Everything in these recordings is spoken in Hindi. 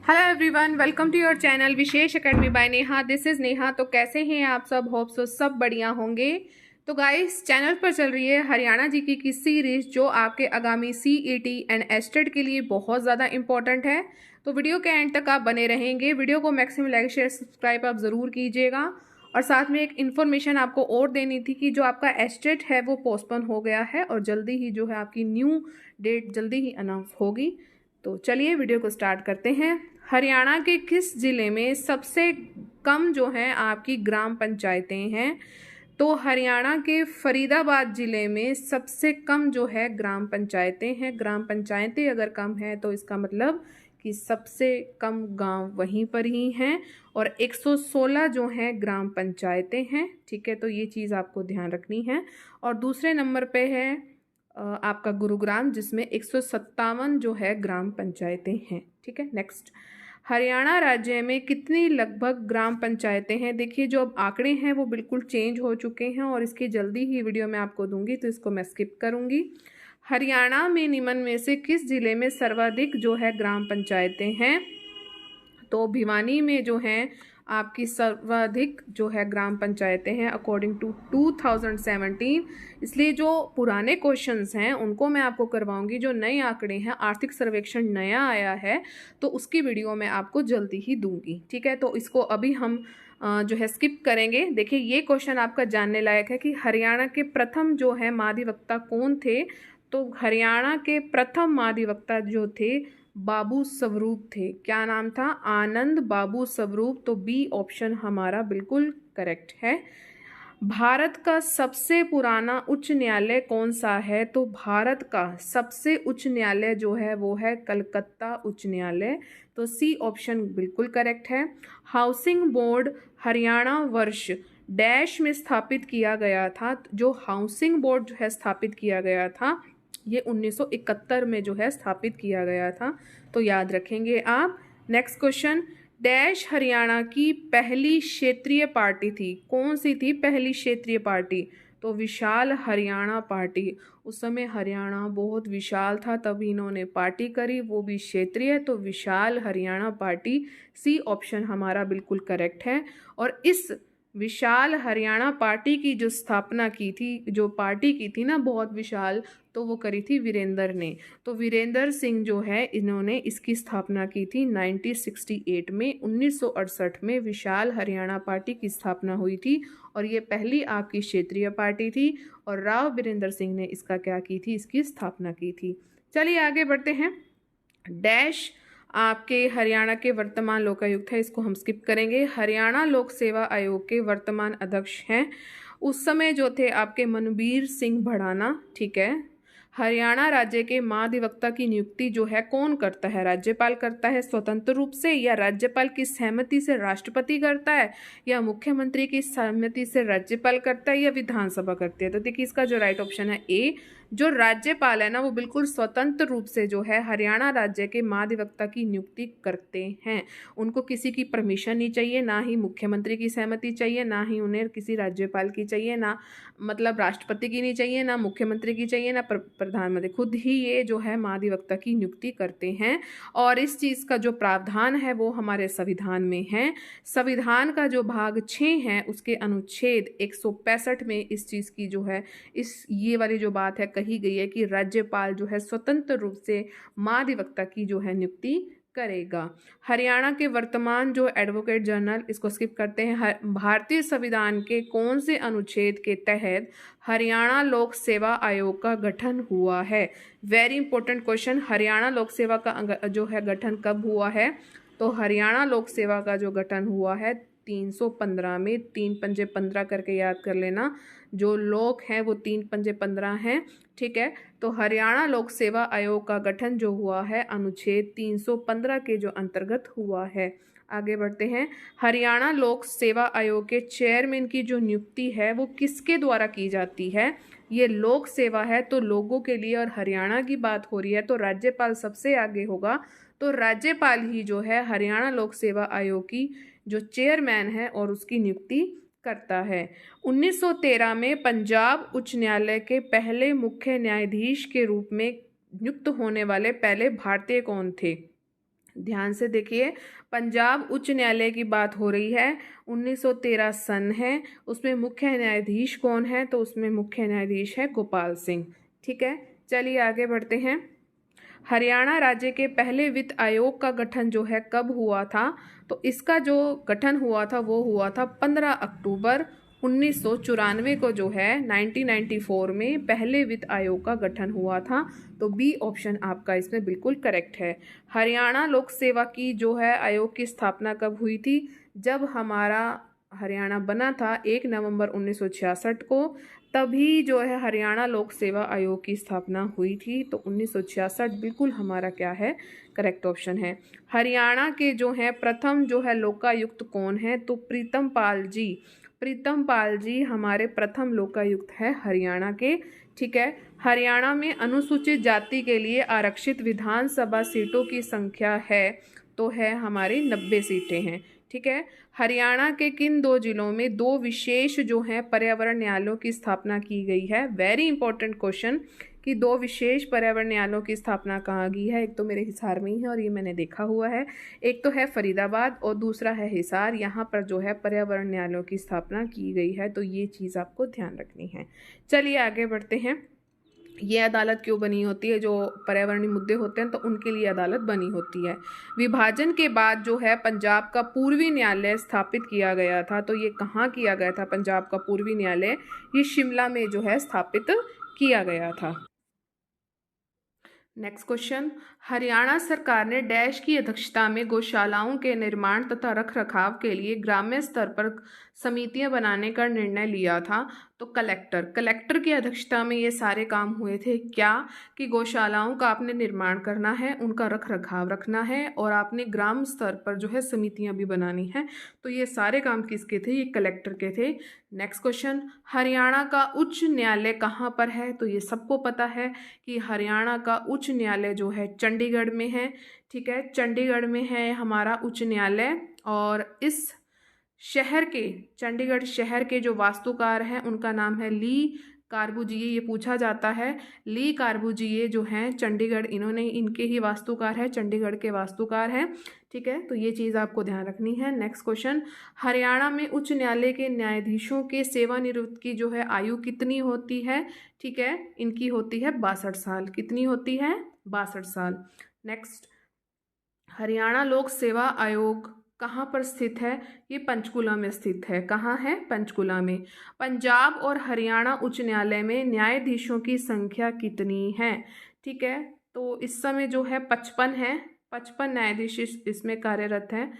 Hello everyone, welcome to your channel Vishesh academy by Neha. This is Neha. तो कैसे हैं आप सब? होप सो सब बढ़िया होंगे। तो गाइस, चैनल पर चल रही है हरियाणा जीके की सीरीज जो आपके आगामी सीईटी एंड एस्टेट के लिए बहुत ज़्यादा इंपॉर्टेंट है। तो वीडियो के एंड तक आप बने रहेंगे। वीडियो को मैक्सिमम लाइक शेयर सब्सक्राइब आप ज़रूर कीजिएगा। और साथ में एक इन्फॉर्मेशन आपको और देनी थी कि जो आपका एस्टेट है वो पोस्टपोन हो गया है और जल्दी ही जो है आपकी न्यू डेट जल्दी ही अनाउंस होगी। तो चलिए वीडियो को स्टार्ट करते हैं। हरियाणा के किस जिले में सबसे कम जो है आपकी ग्राम पंचायतें हैं? तो हरियाणा के फरीदाबाद जिले में सबसे कम जो है ग्राम पंचायतें हैं। ग्राम पंचायतें अगर कम है तो इसका मतलब कि सबसे कम गांव वहीं पर ही हैं और 116 जो हैं ग्राम पंचायतें हैं। ठीक है, तो ये चीज़ आपको ध्यान रखनी है। और दूसरे नंबर पे है आपका गुरुग्राम, जिसमें 157 जो है ग्राम पंचायतें हैं। ठीक है, नेक्स्ट, हरियाणा राज्य में कितनी लगभग ग्राम पंचायतें हैं? देखिए, जो अब आंकड़े हैं वो बिल्कुल चेंज हो चुके हैं और इसकी जल्दी ही वीडियो मैं आपको दूंगी, तो इसको मैं स्किप करूंगी। हरियाणा में निम्न में से किस जिले में सर्वाधिक जो है ग्राम पंचायतें हैं? तो भिवानी में जो हैं आपकी सर्वाधिक जो है ग्राम पंचायतें हैं अकॉर्डिंग टू 2017। इसलिए जो पुराने क्वेश्चंस हैं उनको मैं आपको करवाऊंगी। जो नए आंकड़े हैं, आर्थिक सर्वेक्षण नया आया है, तो उसकी वीडियो मैं आपको जल्दी ही दूंगी। ठीक है, तो इसको अभी हम जो है स्किप करेंगे। देखिए, ये क्वेश्चन आपका जानने लायक है कि हरियाणा के प्रथम जो है महाधिवक्ता कौन थे? तो हरियाणा के प्रथम महाधिवक्ता जो थे बाबू स्वरूप थे। क्या नाम था? आनंद बाबू स्वरूप। तो बी ऑप्शन हमारा बिल्कुल करेक्ट है। भारत का सबसे पुराना उच्च न्यायालय कौन सा है? तो भारत का सबसे उच्च न्यायालय जो है वो है कलकत्ता उच्च न्यायालय। तो सी ऑप्शन बिल्कुल करेक्ट है। हाउसिंग बोर्ड हरियाणा वर्ष डैश में स्थापित किया गया था। जो हाउसिंग बोर्ड जो है स्थापित किया गया था ये 1971 में जो है स्थापित किया गया था, तो याद रखेंगे आप। नेक्स्ट क्वेश्चन, डैश हरियाणा की पहली क्षेत्रीय पार्टी थी? कौन सी थी पहली क्षेत्रीय पार्टी? तो विशाल हरियाणा पार्टी। उस समय हरियाणा बहुत विशाल था, तब इन्होंने पार्टी करी, वो भी क्षेत्रीय, तो विशाल हरियाणा पार्टी। सी ऑप्शन हमारा बिल्कुल करेक्ट है। और इस विशाल हरियाणा पार्टी की जो स्थापना की थी, जो पार्टी की थी ना बहुत विशाल, तो वो करी थी वीरेंद्र ने। तो वीरेंद्र सिंह जो है इन्होंने इसकी स्थापना की थी 1968 में। 1968 में विशाल हरियाणा पार्टी की स्थापना हुई थी और ये पहली आपकी क्षेत्रीय पार्टी थी और राव वीरेंद्र सिंह ने इसका क्या की थी? इसकी स्थापना की थी। चलिए आगे बढ़ते हैं। डैश आपके हरियाणा के वर्तमान लोकायुक्त है, इसको हम स्किप करेंगे। हरियाणा लोक सेवा आयोग के वर्तमान अध्यक्ष हैं उस समय जो थे आपके मनबीर सिंह भड़ाना। ठीक है, हरियाणा राज्य के महाधिवक्ता की नियुक्ति जो है कौन करता है? राज्यपाल करता है स्वतंत्र रूप से, या राज्यपाल की सहमति से राष्ट्रपति करता है, या मुख्यमंत्री की सहमति से राज्यपाल करता है, या विधानसभा करती है? तो देखिए, इसका जो राइट ऑप्शन है ए। जो राज्यपाल है ना वो बिल्कुल स्वतंत्र रूप से जो है हरियाणा राज्य के महाधिवक्ता की नियुक्ति करते हैं। उनको किसी की परमिशन नहीं चाहिए, ना ही मुख्यमंत्री की सहमति चाहिए, ना ही उन्हें किसी राज्यपाल की चाहिए, ना मतलब राष्ट्रपति की नहीं चाहिए, ना मुख्यमंत्री की चाहिए, ना प्रधानमंत्री। खुद ही ये जो है महाधिवक्ता की नियुक्ति करते हैं। और इस चीज़ का जो प्रावधान है वो हमारे संविधान में है। संविधान का जो भाग 6 है उसके अनुच्छेद 165 में इस चीज़ की जो है ये वाली जो बात है कही गई है कि राज्यपाल जो है स्वतंत्र रूप से महाधिवक्ता की जो है नियुक्ति करेगा। हरियाणा के वर्तमान जो एडवोकेट जनरल, इसको स्किप करते हैं। भारतीय संविधान के कौन से अनुच्छेद के तहत हरियाणा लोक सेवा आयोग का गठन हुआ है? Very important question. हरियाणा लोक सेवा का जो है गठन कब हुआ है? तो हरियाणा लोक सेवा का जो गठन हुआ है 315 में। 3 पंजे 15 करके याद कर लेना। जो लोक हैं वो 3 पंजे 15 हैं। ठीक है, तो हरियाणा लोक सेवा आयोग का गठन जो हुआ है अनुच्छेद 315 के जो अंतर्गत हुआ है। आगे बढ़ते हैं। हरियाणा लोक सेवा आयोग के चेयरमैन की जो नियुक्ति है वो किसके द्वारा की जाती है? ये लोक सेवा है तो लोगों के लिए, और हरियाणा की बात हो रही है तो राज्यपाल सबसे आगे होगा। तो राज्यपाल ही जो है हरियाणा लोक सेवा आयोग की जो चेयरमैन है और उसकी नियुक्ति करता है। 1913 में पंजाब उच्च न्यायालय के पहले मुख्य न्यायाधीश के रूप में नियुक्त होने वाले पहले भारतीय कौन थे? ध्यान से देखिए, पंजाब उच्च न्यायालय की बात हो रही है, 1913 सन है। उसमें मुख्य न्यायाधीश कौन है? तो उसमें मुख्य न्यायाधीश है गोपाल सिंह। ठीक है, चलिए आगे बढ़ते हैं। हरियाणा राज्य के पहले वित्त आयोग का गठन जो है कब हुआ था? तो इसका जो गठन हुआ था वो हुआ था 15 अक्टूबर 1994 को, जो है 1994 में पहले वित्त आयोग का गठन हुआ था। तो बी ऑप्शन आपका इसमें बिल्कुल करेक्ट है। हरियाणा लोक सेवा की जो है आयोग की स्थापना कब हुई थी? जब हमारा हरियाणा बना था 1 नवंबर 1966 को, तभी जो है हरियाणा लोक सेवा आयोग की स्थापना हुई थी। तो 1966 बिल्कुल हमारा क्या है? करेक्ट ऑप्शन है। हरियाणा के जो है प्रथम जो है लोकायुक्त कौन है? तो प्रीतम पाल जी। प्रीतम पाल जी हमारे प्रथम लोकायुक्त है हरियाणा के। ठीक है, हरियाणा में अनुसूचित जाति के लिए आरक्षित विधानसभा सीटों की संख्या है, तो है हमारी 90 सीटें हैं। ठीक है, हरियाणा के किन 2 जिलों में 2 विशेष जो हैं पर्यावरण न्यायालयों की स्थापना की गई है? वेरी इंपॉर्टेंट क्वेश्चन, कि 2 विशेष पर्यावरण न्यायालयों की स्थापना कहाँ की है? एक तो मेरे हिसार में ही है और ये मैंने देखा हुआ है। एक तो है फरीदाबाद और दूसरा है हिसार। यहाँ पर जो है पर्यावरण न्यायालयों की स्थापना की गई है, तो ये चीज़ आपको ध्यान रखनी है। चलिए आगे बढ़ते हैं। ये अदालत क्यों बनी होती है? जो पर्यावरणीय मुद्दे होते हैं तो उनके लिए अदालत बनी होती है। विभाजन के बाद जो है पंजाब का पूर्वी न्यायालय स्थापित किया गया था, तो ये कहाँ किया गया था? पंजाब का पूर्वी न्यायालय ये शिमला में जो है स्थापित किया गया था। नेक्स्ट क्वेश्चन, हरियाणा सरकार ने डैश की अध्यक्षता में गौशालाओं के निर्माण तथा रखरखाव के लिए ग्राम्य स्तर पर समितियां बनाने का निर्णय लिया था? तो कलेक्टर की अध्यक्षता में ये सारे काम हुए थे। क्या? कि गौशालाओं का आपने निर्माण करना है, उनका रखरखाव रखना है और आपने ग्राम स्तर पर जो है समितियां भी बनानी है। तो ये सारे काम किसके थे? ये कलेक्टर के थे। नेक्स्ट क्वेश्चन, हरियाणा का उच्च न्यायालय कहाँ पर है? तो ये सबको पता है कि हरियाणा का उच्च न्यायालय जो है चंडीगढ़ में है। ठीक है, चंडीगढ़ में है हमारा उच्च न्यायालय। और इस शहर के, चंडीगढ़ शहर के जो वास्तुकार हैं उनका नाम है ली कार्बुजिए। ये पूछा जाता है, ली कार्बुजिए जो हैं चंडीगढ़, इन्होंने, इनके ही वास्तुकार है, चंडीगढ़ के वास्तुकार हैं। ठीक है, तो ये चीज़ आपको ध्यान रखनी है। नेक्स्ट क्वेश्चन, हरियाणा में उच्च न्यायालय के न्यायाधीशों के सेवानिवृत्त की जो है आयु कितनी होती है? ठीक है, इनकी होती है 62 साल। कितनी होती है? 62 साल। नेक्स्ट, हरियाणा लोक सेवा आयोग कहाँ पर स्थित है? ये पंचकुला में स्थित है। कहाँ है? पंचकुला में। पंजाब और हरियाणा उच्च न्यायालय में न्यायाधीशों की संख्या कितनी है? ठीक है, तो इस समय जो है 55 है। 55 न्यायाधीश इसमें कार्यरत हैं।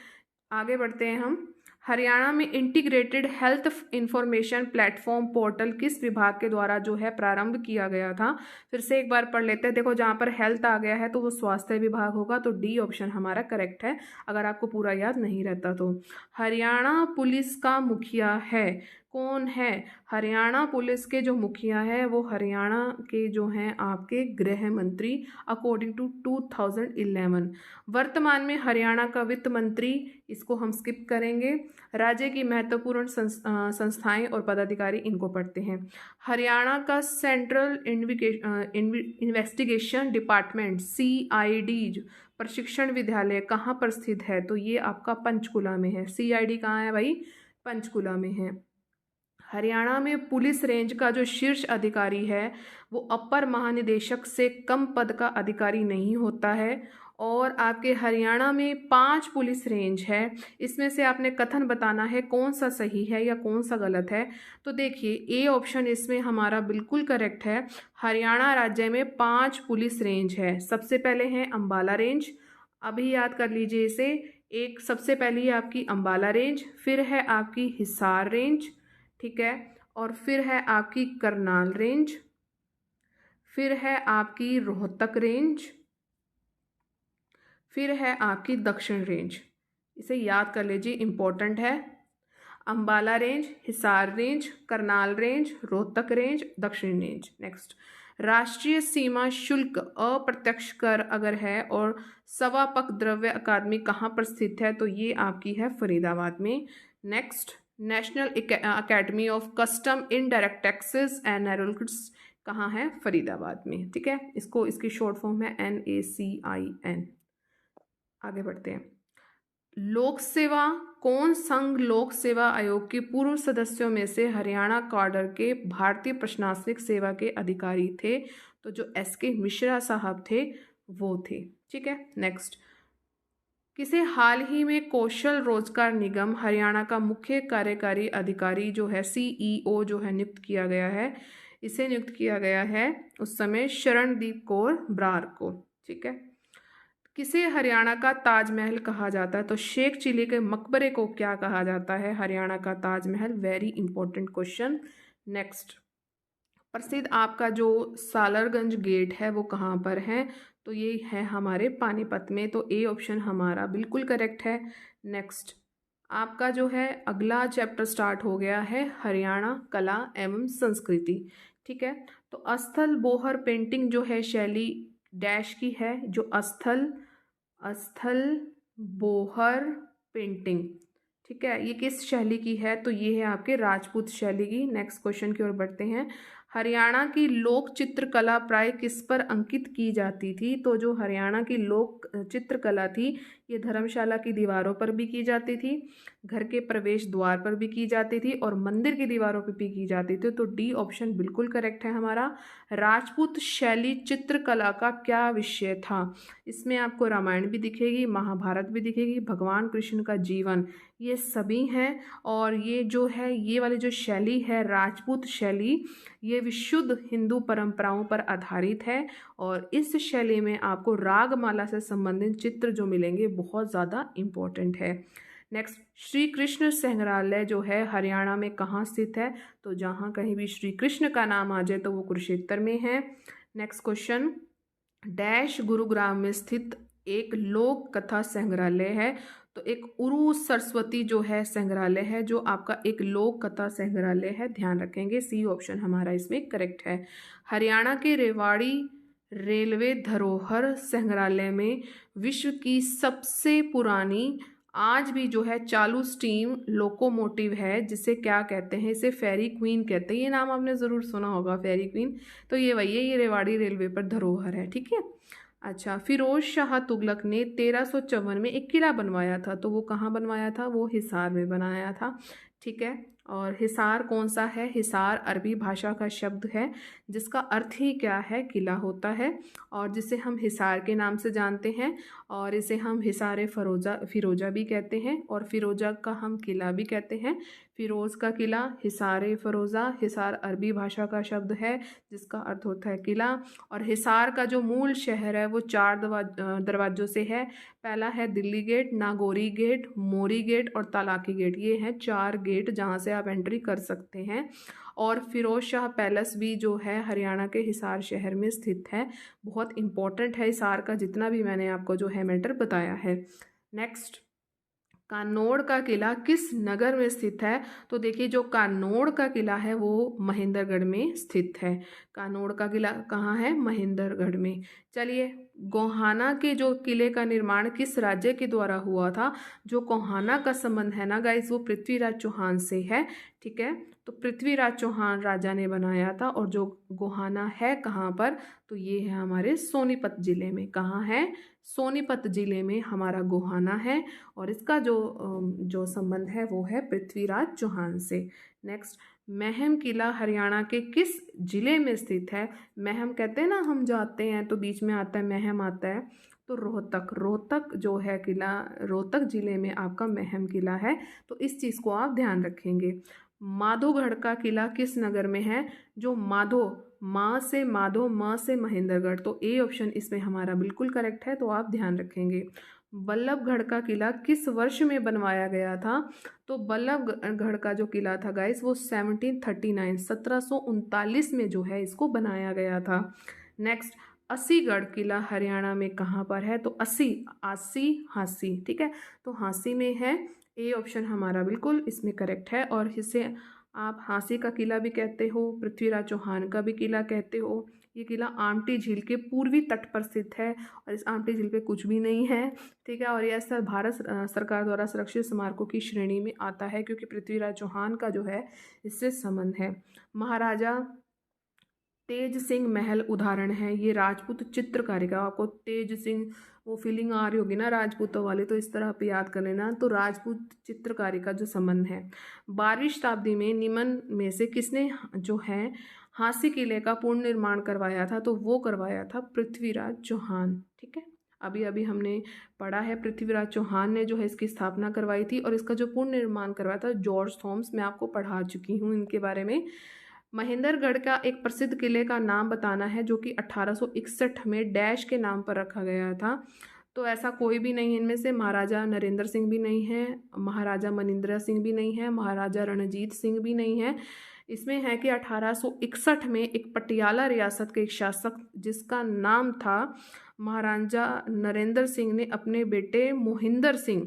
आगे बढ़ते हैं हम। हरियाणा में integrated health information platform portal किस विभाग के द्वारा जो है प्रारंभ किया गया था? फिर से एक बार पढ़ लेते हैं। देखो, जहाँ पर हेल्थ आ गया है तो वो स्वास्थ्य विभाग होगा, तो डी ऑप्शन हमारा करेक्ट है, अगर आपको पूरा याद नहीं रहता तो। हरियाणा पुलिस का मुखिया है, कौन है? हरियाणा पुलिस के जो मुखिया है वो हरियाणा के जो हैं आपके गृह मंत्री, अकॉर्डिंग टू 2011। वर्तमान में हरियाणा का वित्त मंत्री, इसको हम स्किप करेंगे। राज्य की महत्वपूर्ण संस्थाएं और पदाधिकारी, इनको पढ़ते हैं। हरियाणा का सेंट्रल इन्वेस्टिगेशन डिपार्टमेंट CID प्रशिक्षण विद्यालय कहाँ पर स्थित है? तो ये आपका पंचकुला में है। CID कहाँ है भाई? पंचकुला में है। हरियाणा में पुलिस रेंज का जो शीर्ष अधिकारी है वो अपर महानिदेशक से कम पद का अधिकारी नहीं होता है। और आपके हरियाणा में 5 पुलिस रेंज है। इसमें से आपने कथन बताना है कौन सा सही है या कौन सा गलत है। तो देखिए, ए ऑप्शन इसमें हमारा बिल्कुल करेक्ट है। हरियाणा राज्य में 5 पुलिस रेंज है। सबसे पहले है अम्बाला रेंज, अभी याद कर लीजिए इसे। एक सबसे पहली है आपकी अम्बाला रेंज, फिर है आपकी हिसार रेंज, ठीक है, और फिर है आपकी करनाल रेंज, फिर है आपकी रोहतक रेंज, फिर है आपकी दक्षिण रेंज। इसे याद कर लीजिए, इंपॉर्टेंट है। Ambala range, Hisar range, Karnal range, Rohtak range, दक्षिण रेंज। नेक्स्ट, राष्ट्रीय सीमा शुल्क अप्रत्यक्ष कर अगर है और सवापक द्रव्य अकादमी कहाँ पर स्थित है? तो ये आपकी है फरीदाबाद में। Next, national academy of custom indirect taxes and एरोल्स कहाँ है? फरीदाबाद में। ठीक है, इसको, इसकी शॉर्ट फॉर्म है NACIN। आगे बढ़ते हैं। लोक सेवा, कौन संघ लोक सेवा आयोग के पूर्व सदस्यों में से हरियाणा काडर के भारतीय प्रशासनिक सेवा के अधिकारी थे? तो जो एस.के. मिश्रा साहब थे वो थे। ठीक है, नेक्स्ट। किसे हाल ही में कौशल रोजगार निगम हरियाणा का मुख्य कार्यकारी अधिकारी जो है CEO जो है नियुक्त किया गया है? इसे नियुक्त किया गया है उस समय शरणदीप कौर बरार को। ठीक है। किसे हरियाणा का ताजमहल कहा जाता है? तो शेख चिली के मकबरे को क्या कहा जाता है? हरियाणा का Taj Mahal. Very important question. Next, प्रसिद्ध आपका जो सालरगंज गेट है वो कहाँ पर है? तो ये है हमारे पानीपत में। तो ए ऑप्शन हमारा बिल्कुल करेक्ट है। नेक्स्ट, आपका जो है अगला चैप्टर स्टार्ट हो गया है हरियाणा कला एवं संस्कृति। ठीक है, तो अस्थल बोहर पेंटिंग जो है शैली डैश की है? जो अस्थल बोहर पेंटिंग, ठीक है, ये किस शैली की है? तो ये है आपके राजपूत शैली की। नेक्स्ट क्वेश्चन की ओर बढ़ते हैं। हरियाणा की लोक चित्रकला प्राय किस पर अंकित की जाती थी? तो जो हरियाणा की लोक चित्रकला थी ये धर्मशाला की दीवारों पर भी की जाती थी, घर के प्रवेश द्वार पर भी की जाती थी और मंदिर की दीवारों पर भी की जाती थी। तो डी ऑप्शन बिल्कुल करेक्ट है हमारा। राजपूत शैली चित्रकला का क्या विषय था? इसमें आपको रामायण भी दिखेगी, महाभारत भी दिखेगी, भगवान कृष्ण का जीवन, ये सभी हैं। और ये जो है ये वाली जो शैली है राजपूत शैली, ये विशुद्ध हिंदू परंपराओं पर आधारित है और इस शैली में आपको रागमाला से संबंधित चित्र जो मिलेंगे बहुत ज़्यादा इम्पोर्टेंट है। नेक्स्ट, श्री कृष्ण संग्रहालय जो है हरियाणा में कहाँ स्थित है? तो जहाँ कहीं भी श्री कृष्ण का नाम आ जाए तो वो कुरुक्षेत्र में है। नेक्स्ट क्वेश्चन, डैश गुरुग्राम में स्थित एक लोक कथा संग्रहालय है? तो एक उरु सरस्वती जो है संग्रहालय है जो आपका एक लोक कथा संग्रहालय है, ध्यान रखेंगे। सी ऑप्शन हमारा इसमें करेक्ट है। हरियाणा के रेवाड़ी रेलवे धरोहर संग्रहालय में विश्व की सबसे पुरानी आज भी जो है चालू स्टीम लोकोमोटिव है, जिसे क्या कहते हैं? इसे फेरी क्वीन कहते हैं। ये नाम आपने ज़रूर सुना होगा, फेरी क्वीन। तो ये वही है, ये रेवाड़ी रेलवे पर धरोहर है। ठीक है। अच्छा, फिरोज शाह तुगलक ने 1354 में एक किला बनवाया था, तो वो कहाँ बनवाया था? वो हिसार में बनाया था। ठीक है, और हिसार कौन सा है? हिसार अरबी भाषा का शब्द है जिसका अर्थ ही क्या है? किला होता है, और जिसे हम हिसार के नाम से जानते हैं और इसे हम हिसार फिरोजा भी कहते हैं और फिरोजा का हम किला भी कहते हैं। फिरोज का किला, हिसार फिरोजा। हिसार अरबी भाषा का शब्द है जिसका अर्थ होता है किला। और हिसार का जो मूल शहर है वो 4 दरवाजों से है। पहला है दिल्ली गेट, नागौरी गेट, मोरी गेट और तालाकी गेट। ये हैं 4 गेट जहाँ से आप एंट्री कर सकते हैं। और फिरोज शाह पैलेस भी जो है हरियाणा के हिसार शहर में स्थित है। बहुत इंपॉर्टेंट है हिसार का, जितना भी मैंने आपको जो है मैटर बताया है। नेक्स्ट, कानोड़ का किला किस नगर में स्थित है? तो देखिए, जो कानोड़ का किला है वो महेंद्रगढ़ में स्थित है। कानोड़ का किला कहाँ है? महेंद्रगढ़ में। चलिए, गोहाना के जो किले का निर्माण किस राज्य के द्वारा हुआ था? जो गोहाना का संबंध है ना गाइस, वो पृथ्वीराज चौहान से है। ठीक है, तो पृथ्वीराज चौहान राजा ने बनाया था। और जो गोहाना है कहाँ पर? तो ये है हमारे सोनीपत जिले में। कहाँ है? सोनीपत जिले में हमारा गोहाना है और इसका जो संबंध है वो है पृथ्वीराज चौहान से। नेक्स्ट, महम किला हरियाणा के किस जिले में स्थित है? महम कहते हैं ना, हम जाते हैं तो बीच में आता है महम आता है, तो रोहतक जो है किला, रोहतक जिले में आपका महम किला है। तो इस चीज़ को आप ध्यान रखेंगे। माधोगढ़ का किला किस नगर में है? जो माधो, माँ से माधो, माँ से महेंद्रगढ़। तो ए ऑप्शन इसमें हमारा बिल्कुल करेक्ट है, तो आप ध्यान रखेंगे। बल्लभगढ़ का किला किस वर्ष में बनवाया गया था? तो बल्लभगढ़ का जो किला था गाइस वो 1739 में जो है इसको बनाया गया था। नेक्स्ट, अस्सीगढ़ किला हरियाणा में कहाँ पर है? तो हांसी, ठीक है, तो हांसी में है। ए ऑप्शन हमारा बिल्कुल इसमें करेक्ट है। और इसे आप हांसी का किला भी कहते हो, पृथ्वीराज चौहान का भी किला कहते हो। ये किला आमटी झील के पूर्वी तट पर स्थित है और इस आमटी झील पे कुछ भी नहीं है। ठीक है, और यह स्थल भारत सरकार द्वारा सुरक्षित स्मारकों की श्रेणी में आता है क्योंकि पृथ्वीराज चौहान का जो है इससे संबंध है। महाराजा तेज सिंह महल उदाहरण है, ये राजपूत चित्रकारी का। आपको तेज सिंह वो फीलिंग आ रही होगी ना राजपूतों वाली, तो इस तरह आप याद कर लेना। तो राजपूत चित्रकारी का जो संबंध है, 12वीं शताब्दी में निम्न में से किसने जो है हांसी किले का पूर्ण निर्माण करवाया था, तो वो करवाया था पृथ्वीराज चौहान। ठीक है, अभी अभी हमने पढ़ा है पृथ्वीराज चौहान ने जो है इसकी स्थापना करवाई थी, और इसका जो पूर्ण निर्माण करवाया था जॉर्ज थॉम्स, मैं आपको पढ़ा चुकी हूँ इनके बारे में। महेंद्रगढ़ का एक प्रसिद्ध किले का नाम बताना है जो कि 1861 में डैश के नाम पर रखा गया था। तो ऐसा कोई भी नहीं है इनमें से, महाराजा नरेंद्र सिंह भी नहीं है, महाराजा मनिंद्र सिंह भी नहीं है, महाराजा रणजीत सिंह भी नहीं है। इसमें है कि 1861 में एक पटियाला रियासत के एक शासक जिसका नाम था महाराजा नरेंद्र सिंह ने अपने बेटे मोहिंदर सिंह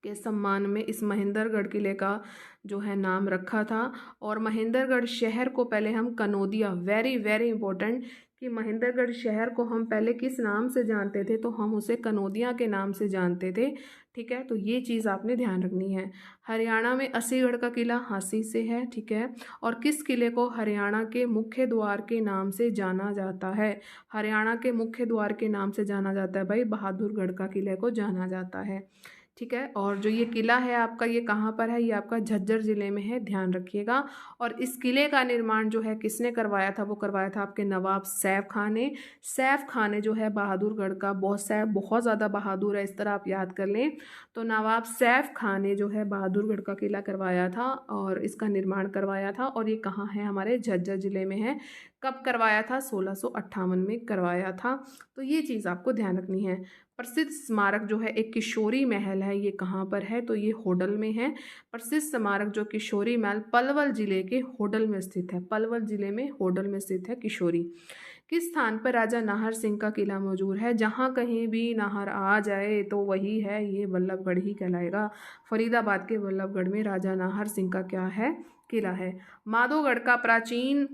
के सम्मान में इस महेंद्रगढ़ किले का जो है नाम रखा था। और महेंद्रगढ़ शहर को पहले हम कनौदिया, वेरी वेरी इंपॉर्टेंट, कि महेंद्रगढ़ शहर को हम पहले किस नाम से जानते थे, तो हम उसे कनौदिया के नाम से जानते थे। ठीक है, तो ये चीज़ आपने ध्यान रखनी है। हरियाणा में असीगढ़ का किला हांसी से है। ठीक है, और किस किले को हरियाणा के मुख्य द्वार के नाम से जाना जाता है? हरियाणा के मुख्य द्वार के नाम से जाना जाता है भाई, बहादुरगढ़ का किले को जाना जाता है। ठीक है, और जो ये किला है आपका, ये कहाँ पर है? ये आपका झज्जर ज़िले में है, ध्यान रखिएगा। और इस किले का निर्माण जो है किसने करवाया था? वो करवाया था आपके नवाब सैफ खान ने। सैफ खान ने जो है बहादुरगढ़ का, बहुत ज़्यादा बहादुर है, इस तरह आप याद कर लें। तो नवाब सैफ खान ने जो है बहादुरगढ़ का किला करवाया था और इसका निर्माण करवाया था, और ये कहाँ है? हमारे झज्जर ज़िले में है। कब करवाया था? 1658 में करवाया था। तो ये चीज़ आपको ध्यान रखनी है। प्रसिद्ध स्मारक जो है एक किशोरी महल है, ये कहाँ पर है? तो ये होडल में है। प्रसिद्ध स्मारक जो किशोरी महल पलवल जिले के होडल में स्थित है। पलवल जिले में होडल में स्थित है किशोरी। किस स्थान पर राजा नाहर सिंह का किला मौजूद है? जहाँ कहीं भी नाहर आ जाए तो वही है, ये बल्लभगढ़ ही कहलाएगा। फरीदाबाद के बल्लभगढ़ में राजा नाहर सिंह का क्या है? किला है। माधोगढ़ का प्राचीन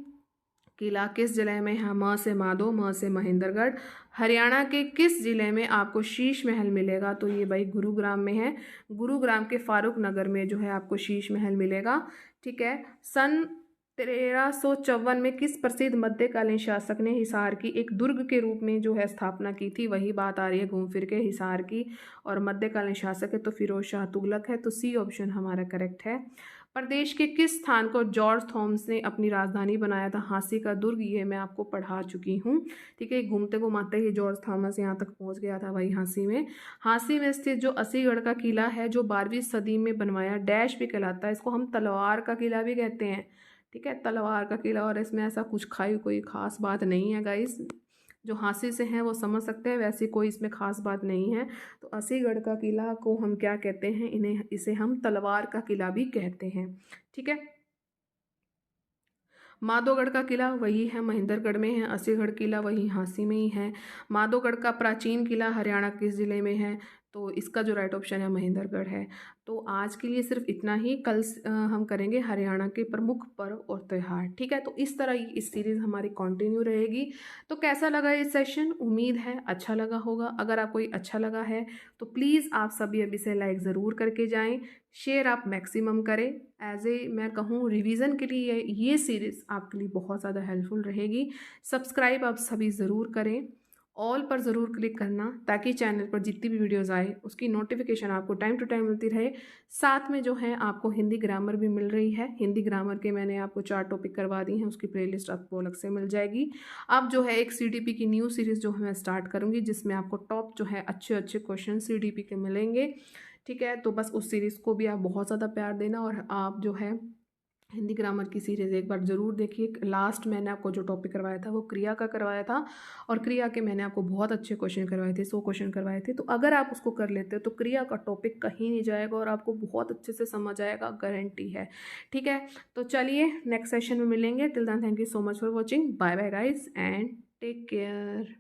किला किस जिले में है? म से माधो, म से महेंद्रगढ़। हरियाणा के किस जिले में आपको शीश महल मिलेगा? तो ये भाई गुरुग्राम में है। गुरुग्राम के फारूक नगर में जो है आपको शीश महल मिलेगा। ठीक है, सन 1354 में किस प्रसिद्ध मध्यकालीन शासक ने हिसार की एक दुर्ग के रूप में जो है स्थापना की थी? वही बात आ रही है घूम फिर के हिसार की, और मध्यकालीन शासक है तो फिरोज शाह तुगलक है। तो सी ऑप्शन हमारा करेक्ट है। प्रदेश के किस स्थान को जॉर्ज थॉमस ने अपनी राजधानी बनाया था? हांसी का दुर्ग, ये मैं आपको पढ़ा चुकी हूँ। ठीक है, घूमते घुमाते ही जॉर्ज थॉमस यहाँ तक पहुँच गया था वही हांसी में। हांसी में स्थित जो असीगढ़ का किला है जो 12वीं सदी में बनवाया, डैश भी कहलाता है, इसको हम तलवार का किला भी कहते हैं। ठीक है, तलवार का किला, और इसमें ऐसा कुछ कोई खास बात नहीं है गाइस। जो हांसी से हैं वो समझ सकते हैं, वैसे कोई इसमें खास बात नहीं है। तो असीगढ़ का किला को हम क्या कहते हैं? इसे हम तलवार का किला भी कहते हैं। ठीक है, माधोगढ़ का किला वही है, महेंद्रगढ़ में है। असीगढ़ किला वही हांसी में ही है। माधोगढ़ का प्राचीन किला हरियाणा किस जिले में है? तो इसका जो राइट ऑप्शन है महेंद्रगढ़ है। तो आज के लिए सिर्फ इतना ही। कल हम करेंगे हरियाणा के प्रमुख पर्व और त्यौहार। ठीक है, तो इस तरह इस सीरीज़ हमारी कंटिन्यू रहेगी। तो कैसा लगा ये सेशन? उम्मीद है अच्छा लगा होगा। अगर आपको ये अच्छा लगा है तो प्लीज़ आप सभी अभी से लाइक ज़रूर करके जाएं, शेयर आप मैक्सिमम करें। एज ए मैं कहूँ रिवीजन के लिए ये सीरीज़ आपके लिए बहुत ज़्यादा हेल्पफुल रहेगी। सब्सक्राइब आप सभी ज़रूर करें, ऑल पर ज़रूर क्लिक करना, ताकि चैनल पर जितनी भी वीडियोस आए उसकी नोटिफिकेशन आपको टाइम टू टाइम मिलती रहे। साथ में जो है आपको हिंदी ग्रामर भी मिल रही है। हिंदी ग्रामर के मैंने आपको 4 टॉपिक करवा दी हैं, उसकी प्लेलिस्ट आपको अलग से मिल जाएगी। अब जो है एक CDP की न्यू सीरीज़ जो है मैं स्टार्ट करूँगी, जिसमें आपको टॉप जो है अच्छे अच्छे क्वेश्चन CDP के मिलेंगे। ठीक है, तो बस उस सीरीज़ को भी आप बहुत ज़्यादा प्यार देना, और आप जो है हिंदी ग्रामर की सीरीज़ एक बार ज़रूर देखिए। लास्ट मैंने आपको जो टॉपिक करवाया था वो क्रिया का करवाया था, और क्रिया के मैंने आपको बहुत अच्छे क्वेश्चन करवाए थे, 100 क्वेश्चन करवाए थे। तो अगर आप उसको कर लेते हो तो क्रिया का टॉपिक कहीं नहीं जाएगा और आपको बहुत अच्छे से समझ आएगा, गारंटी है। ठीक है, तो चलिए नेक्स्ट सेशन में मिलेंगे। Till then thank you so much for watching. Bye bye guys and take care.